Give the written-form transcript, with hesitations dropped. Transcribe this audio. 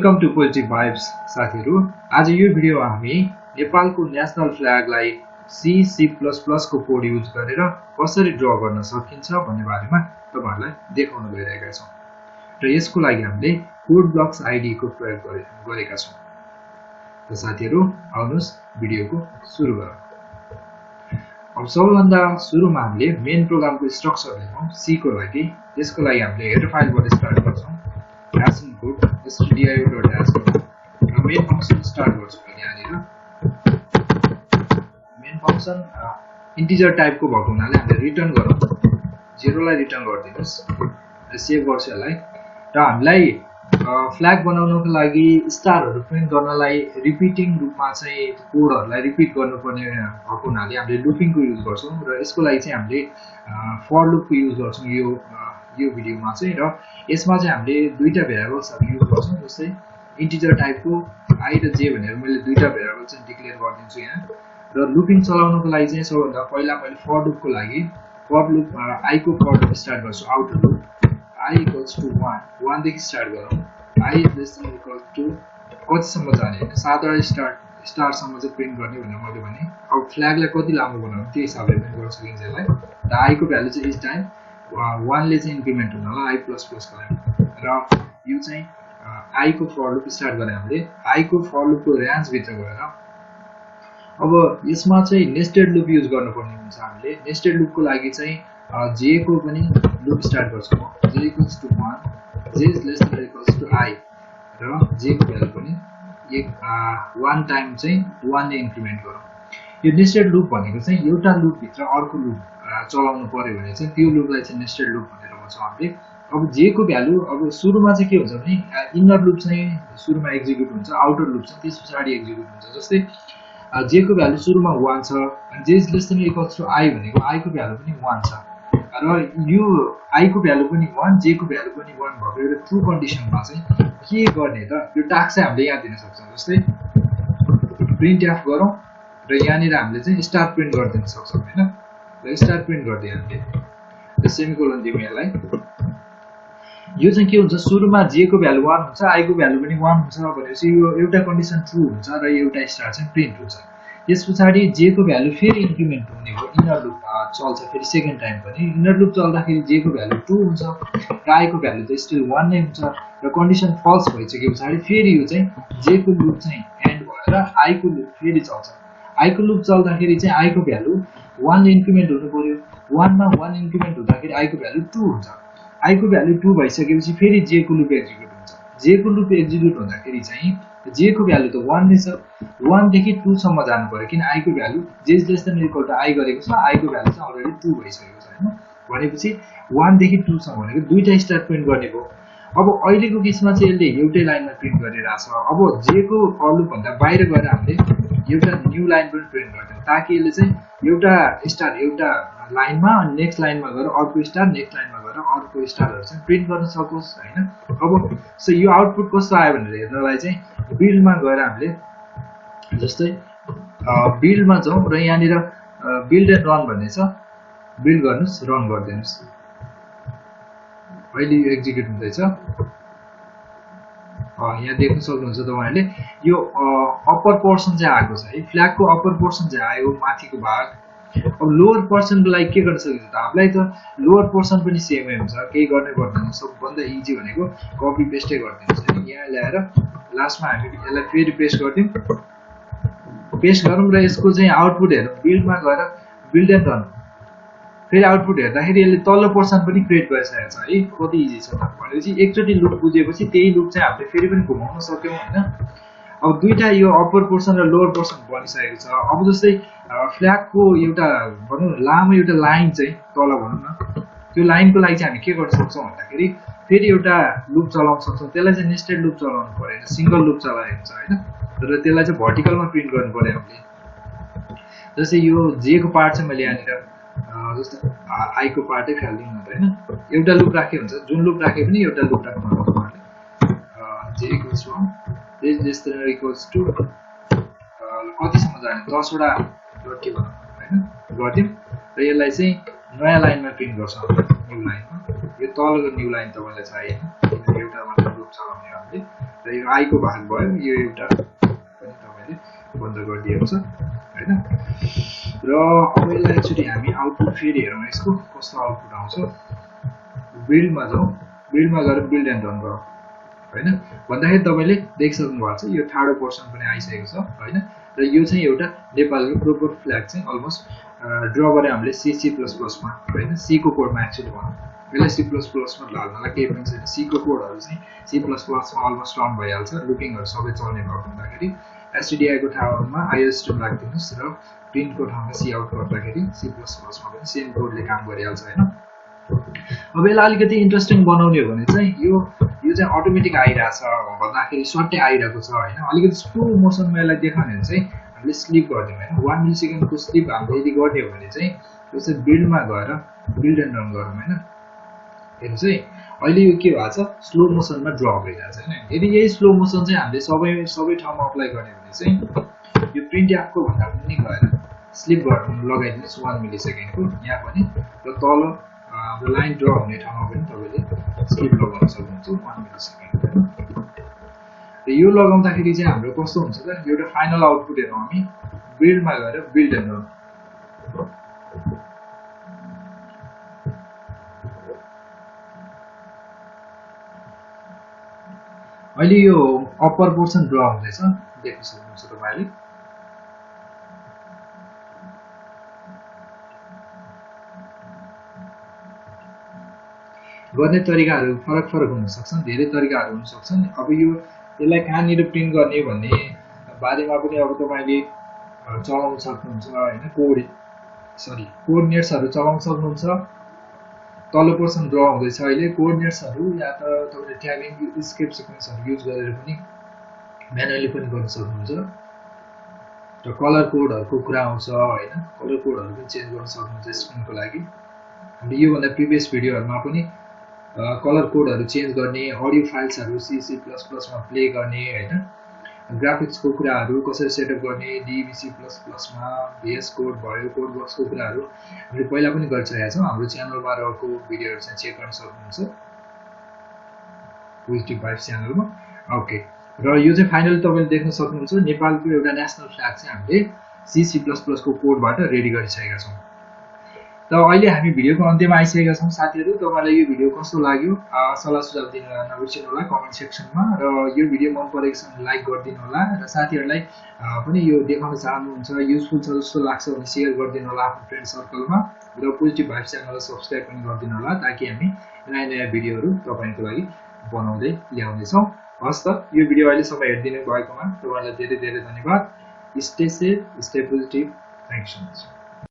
Welcome two positive vibes साथीहरु। आज यो भिडियोमा हामी नेपालको नेशनल फ्ल्यागलाई C++ को कोड युज गरेर कसरी ड्रा गर्न सकिन्छ भन्ने बारेमा तपाईहरुलाई देखाउन गइरहेका छौं। र यसको लागि हामीले कोड ब्लक्स आईडी को प्रयोग गरेका छौं। त साथीहरु आउनुस् भिडियोको सुरु गरौँ। अब सबैभन्दा सुरुमा हामीले मेन प्रोग्रामको स्ट्रक्चर लेखौं। C को लागि यसको लागि हामीले हेडर फाइलबाट स्टार्ट गर्छौं। #code stdio.h र मेन फंक्सन स्टार्ट गर्छौं। यहाँनिर मेन फंक्सन इन्टिजर टाइपको भएको हुनाले हामीले रिटर्न गरौँ। 0 लाई रिटर्न गरिदिनुस् र सेभ गर्छु यसलाई। र हामीलाई फ्ल्याग बनाउनको लागि स्टारहरु प्रिन्ट गर्नलाई रिपिटिङ रूपमा चाहिँ कोडहरुलाई रिपिट गर्नुपर्ने भएको हुनाले हामीले लुपिङको युज गर्छौं। र यसको लागि चाहिँ हामीले फर लुपको युज गर्छौं यो भिडियोमा चाहिँ। र यसमा चाहिँ हामीले दुईटा भेरिएबल्सहरु युज गर्छौं। जस्तै इन्टिजर टाइपको i र j भनेर मैले दुईटा भेरिएबल चाहिँ डिक्लेयर गरिदिन्छु यहाँ। र लुपिङ चलाउनको लागि चाहिँ सबभन्दा पहिला मैले फर लुपको लागि फर लुप i को फर लुप स्टार्ट गर्छु। आउटर लुप i = 1 देखि स्टार्ट गरौँ। i > कतिसम्म जाने हैन 7 वटा स्टार सम्म चाहिँ प्रिन्ट गर्ने भनेर मैले भने। अब फ्ल्यागलाई कति लामो बनाउनु त्यो हिसाबले पनि गर्न सकिन्छ यसलाई। र i को भ्यालु चाहिँ इच टाइम 1 ले चाहिँ इन्क्रिमेन्ट हुन होला i++ को लागि। र यो चाहिँ i को फर लुप स्टार्ट गरे हामीले i को फर लुपको रेन्ज भित्र गएर अब यसमा चाहिँ नेस्टेड लुप युज गर्नुपर्ने हुन्छ। हामीले नेस्टेड लुपको लागि चाहिँ j को पनि लुप स्टार्ट गर्छौं। j = 1 j <= i र j को भ्यालु पनि 1 टाइम चाहिँ 1 ले इन्क्रिमेन्ट गरौँ। यो नेस्टेड लुप भनेको चाहिँ एउटा लुप भित्र अर्को लुप चलाउनु पर्यो भने चाहिँ त्यो लुपलाई चाहिँ नेस्टेड लुप भनेर भन्छौं हामीले। अब j को भ्यालु अब सुरुमा चाहिँ के हुन्छ भने इनर लुप चाहिँ सुरुमा एक्जिक्युट हुन्छ, आउटर लुप चाहिँ त्यसपछि एक्जिक्युट हुन्छ। जस्तै j को भ्यालु सुरुमा 1 छ अनि j > i भनेको i को भ्यालु पनि 1 छ। र यो i को भ्यालु पनि 1 j को भ्यालु पनि 1 भएको एउटा ट्रु कन्डिसनमा चाहिँ के गर्ने त यो टास्क चाहिँ हामीले यहाँ दिन सक्छौं। जस्तै printf गरौँ र यहाँनिर हामीले चाहिँ स्टार प्रिन्ट गरिदिन सक्छौं हैन। र स्टार प्रिन्ट गर्दै हामीले र सेमिकोलन दियौं यसलाई। यो चाहिँ के हुन्छ सुरुमा j को भ्यालु 1 हुन्छ i को भ्यालु पनि 1 हुन्छ भनेपछि यो एउटा कन्डिसन ट्रु हुन्छ र एउटा स्टार चाहिँ प्रिन्ट हुन्छ। त्यसपछि j को भ्यालु फेरि इन्क्रिमेन्ट हुने हो। इनर लुप चल्छ फेरि सेकेन्ड टाइम पनि। इनर लुप चल्दाखेरि j को भ्यालु 2 हुन्छ र i को भ्यालु चाहिँ स्टिल 1 नै हुन्छ। र कन्डिसन फल्स भइसकेपछि फेरि यो चाहिँ j को लुप चाहिँ एन्ड भएर i को लुप फेरि चल्छ। i को लुप चल्दाखेरि चाहिँ i को भ्यालु 1 ले इन्क्रिमेन्ट हुनु पर्यो। 1 मा 1 इन्क्रिमेन्ट हुँदाखेरि i को भ्यालु 2 हुन्छ। i को भ्यालु 2 भइसकेपछि फेरि j को लुप एक्जिक्युट हुन्छ। j को लुप एक्जिक्युट हुँदाखेरि चाहिँ j को भ्यालु त 1 नै छ। 1 देखि 2 सम्म जानु पर्यो किन i को भ्यालु j > i गरेको छ। i को भ्यालु चाहिँ अलरेडी 2 भइसकेको छ हैन। भनेपछि 1 देखि 2 सम्म भनेको दुईटा स्टार प्रिन्ट गर्ने भयो। अब अहिलेको केसमा चाहिँ यसले एउटै लाइनमा प्रिन्ट गरिरहेछ। अब j को फर लुप भन्दा बाहिर गएर हामीले एउटा न्यू लाइन पनि प्रिन्ट गर्छौं ताकि यसले चाहिँ एउटा स्टार एउटा लाइनमा अनि नेक्स्ट लाइनमा गएर अर्को स्टार नेक्स्ट लाइनमा गएर अर्को स्टारहरु चाहिँ प्रिन्ट गर्न सकोस् हैन। अब सो यो आउटपुट कस्तो आयो भनेर हेर्नलाई चाहिँ बिल्डमा गएर हामीले जस्तै बिल्डमा जाउँ र यहाँनिर बिल्ड एन्ड रन भन्ने छ। बिल्ड गर्नुस् रन गर्दिनुस्। अहिले यो एक्जिक्युट हुँदैछ। यहाँ देख्न सक्नुहुन्छ तपाईहरुले यो अप्पर पोर्सन चाहिँ आएको छ है। फ्ल्यागको अप्पर पोर्सन चाहिँ आयो माथिको भाग। अब लोअर पोर्सनको लागि के गर्न सकिन्छ त हामीलाई त लोअर पोर्सन पनि सेमै हुन्छ केही गर्ने पर्दैन। सबभन्दा इजी भनेको कपी पेस्टै गर्दिनुस् हैन। यहाँ ल्याएर लास्टमा हामी यसलाई फेरि पेस्ट गर्दियौं। पेस्ट गरौँ र यसको चाहिँ आउटपुट हेरौँ। बिल्डमा गएर बिल्ड एन्ड रन फेरि आउटपुट हेर्दाखेरि यसले तल्लो पोर्सन पनि क्रिएट गरिसकेको छ है। कति इजी छ त भनेपछि एकचोटी लुप बुझेपछि त्यही लुप चाहिँ हामीले फेरि पनि घुमाउन सक्यौं हैन। अब दुईटा यो अप्पर पोर्सन र लोअर पोर्सन बनिसकेको छ। अब जस्तै फ्ल्यागको एउटा भनौं लामो एउटा लाइन चाहिँ तल भनौं न त्यो लाइनको लागि चाहिँ हामी के गर्न सक्छौं भन्दाखेरि फेरि एउटा लुप चलाउन सक्छौं। त्यसलाई चाहिँ नेस्टेड लुप चलाउनु पर्दैन सिंगल लुप चलाएको हुन्छ हैन। र त्यसलाई चाहिँ भर्टिकलमा प्रिन्ट गर्नु पर्यो हामीले। जस्तै यो j को पार्ट चाहिँ मैले यहाँनिर जस्तो i को पार्टै फाल्दिनु न त हैन। एउटा लुप राखे हुन्छ जुन लुप राखे पनि एउटा लुप राख्नु पर्छ तपाईहरुले। j = कतिसम्म जाने 10 वटा डटी भनौं हैन गर्दियौं। र यसलाई चाहिँ नयाँ लाइनमा प्रिन्ट गर्छौं न्यू लाइनमा। यो तलको न्यू लाइन तपाईलाई चाहिएन एउटा मात्र लुप चलाउने हामीले। र यो आई को भाग भयो यो एउटा पनि तपाईले बन्द गरिदिएको छ हैन र अब यसलाई एकचोटी हामी आउटपुट फेरि हेरौँ यसको कस्तो आउटपुट आउँछ बिल्डमा जाउँ बिल्डमा गएर बिल्ड एन्ड रन गरौँ हैन भन्दाखेरि तपाईले देखिसक्नु भएको छ यो ठाडो पोर्सन पनि आइसकेको छ हैन र यो चाहिँ एउटा नेपालको प्रोपर फ्ल्याग चाहिँ अलमोस्ट ड्र गरे हामीले C++ मा हैन C को कोडमा एक्चुअली भनौँ यसलाई C++ मा ढाल्नलाई केही पनि छैन C को कोडहरु चाहिँ C++ मा अलमोस्ट रन भइहाल्छ लुपिङहरु सबै चल्ने भएको हुँदाखेरि stdi को ठाउँमा iostream राख्दिनुस् र प्रिन्ट को ठाउँमा cout गर्दाखेरि C++ मा पनि सेम कोडले काम गरिहाल्छ हैन अब यसलाई अलिकति इन्ट्रेस्टिङ बनाउने हो भने चाहिँ यो चाहिँ अटोमेटिक आइराछ भन्दाखेरि सट्टै आइराको छ हैन अलिकति स्लो मोसनमा यसलाई देखाउने भने चाहिँ हामीले स्लिप गर्दियौ हैन 1 मिलिसेकेन्ड को स्लिप हामीले यदि गर्ने हो भने चाहिँ यो चाहिँ बिल्डमा गएर बिल्ड एन्ड रन गरौँ हैन हेर्नु चाहिँ अहिले यो के भएको छ स्लो मोसनमा ड्र भइरहेछ हैन यदि यही स्लो मोसन चाहिँ हामीले सबै ठाउँमा अप्लाई गर्ने भने चाहिँ यो प्रिन्ट एपको भन्दा पनि गएर स्लिप गर्नु लगाइदिनुस् 1 मिलिसेकेन्डको यहाँ पनि र तल हाम्रो लाइन ड्र हुने ठाउँमा पनि तपाईले स्लिप लगाउन सक्नुहुन्छ 1 मिलिसेकेन्ड र यो लगाउँदाखेरि चाहिँ हाम्रो कस्तो हुन्छ त एउटा फाइनल आउटपुट हेरौँ हामी बिल्डमा गएर बिल्ड एन्ड रन अहिले यो अप्पर पोर्सन ड्र हुँदैछ देख्न सक्नुहुन्छ तपाईले गर्ने तरिकाहरु फरक हुन सक्छन् धेरै तरिकाहरु हुन सक्छन् अब यो यसलाई कहाँनिर प्रिन्ट गर्ने भन्ने बारेमा पनि अब तपाईले चलाउन सक्नुहुन्छ हैन कोअर्डिनेट्सहरु चलाउन सक्नुहुन्छ तल्लो पोर्सन ड्र हुँदैछ अहिले कोअर्डिनेट्सहरु या त तपाईले ट्यागिङ एस्केप सिक्वेन्सहरु युज गरेर पनि म्यानुअली पनि गर्न सक्नुहुन्छ र कलर कोडहरुको कुरा आउँछ हैन कलर कोडहरु पनि चेन्ज गर्न सक्नुहुन्छ स्क्रिनको लागि हामीले यो भन्दा प्रिभियस भिडियोहरुमा पनि कलर कोडहरु चेन्ज गर्ने अडियो फाइल्सहरु C++ मा प्ले गर्ने हैन ग्राफिक्सको कुराहरु कसरी सेटअप गर्ने DVC++ मा VS कोड भयो कोड बक्सको कुराहरु हामीले पहिला पनि गरिसकेका छौं हाम्रो च्यानलमा रहेको भिडियोहरु चाहिँ चेक गर्न सक्नुहुन्छ पोजिटिभ भाइब्स च्यानलमा ओके र यो चाहिँ फाइनली तपाईले देख्न सक्नुहुन्छ नेपालको एउटा नेशनल फ्ल्याग चाहिँ हामीले C++ को कोडबाट रेडी गरिसकेका छौं त अहिले हामी भिडियोको अन्त्यमा आइसकेका छौं साथीहरु तपाईलाई यो भिडियो कस्तो लाग्यो सल्लाह सुझाव दिन नबिर्सनु होला कमेन्ट सेक्सनमा र यो भिडियो मन परेको छ भने लाइक गरिदिनु होला र साथीहरुलाई पनि यो देखाउन चाहनुहुन्छ युजफुल छ जस्तो लाग्छ भने शेयर गरिदिनु होला आफ्नो फ्रेन्ड सर्कलमा र पोजिटिभ भाइब्स च्यानललाई सब्स्क्राइब पनि गरिदिनु होला ताकि हामी नयाँ व्यभिडियोहरु तपाईको लागि बनाउँदै ल्याउने छौं हस् त यो भिडियो अहिले सम्म हेर्दिनु भएकोमा तपाईलाई धेरै धेरै धन्यवाद stay safe stay positive thank you so much